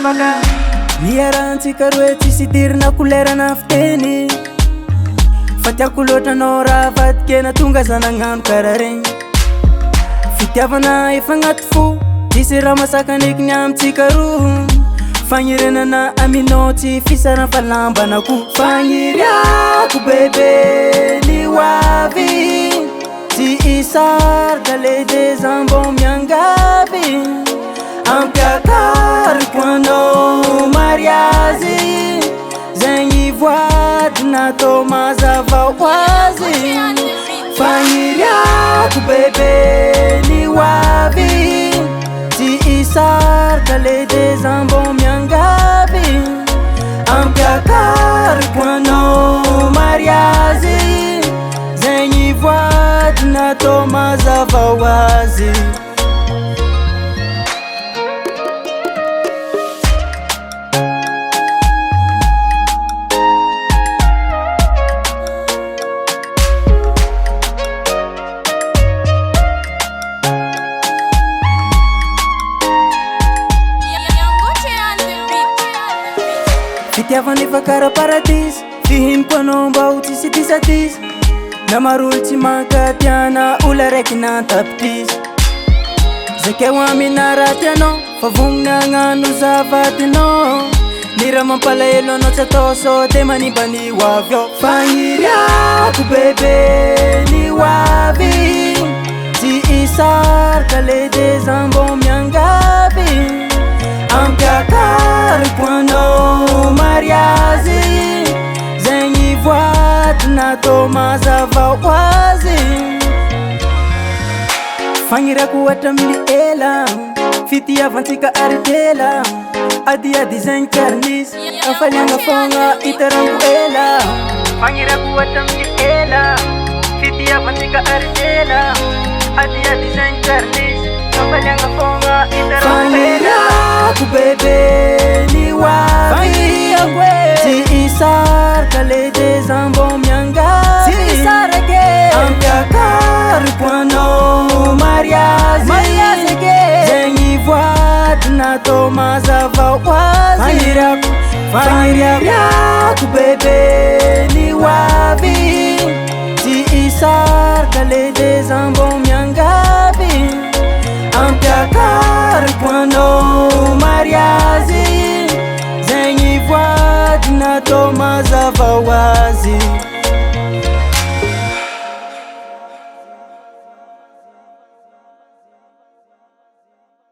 mamaka niarantsika roe tsisy tirina kolerana fiteny fa tiako loatra anao raha vadikena tonga za nagnano karaha regny fitiavana efa agnaty fo tsisy raha masakaniky ny amintsika roa fagnirenana aminao tsy fisarana fa lambanako fagniriako bebe ny hoavy tsy isarika le des ambon miangavy ampiakariko anao mariazy zegny voady natao mazava hoazy fagniriako bebe ny hoavy tsy isarika le des ambon miangavy ampiakariko anao mariazy zegny voady natao mazava hoazy fitiavana efa kara paradis fihiniko anao mba ho tsisy disadisa namarolo tsy mankatiana olo araiky nantapitisy zakeo amina raha tianao fa vognony agnano zavadinao ny raha mampalahelo anao tsy atao sao te manimba ny hoavy ao fagniriako bebe ny hoavy tsy isarika le des ambon miangavy ampiakariko anao mariazy zegny voady natao mazava hoazy fagniriako ohatra amin'ny ela fitiavantsika aritela adiady zegny karnisy afaliagna fogna hitarango ela fagniriako ohatra amin'ny ela fitiavantsika aritela adiady zegny karnisy afaliagna fogna hitarango ela fagniriako bebe ny hoavy tsy isarika le des ambon miangavy ampiakariko anao mariazy zegny voady natao mazava hoazy fagniriako bebe ny hoavy tsy isarika le des ambon miangavy ampiakariko anao mariazy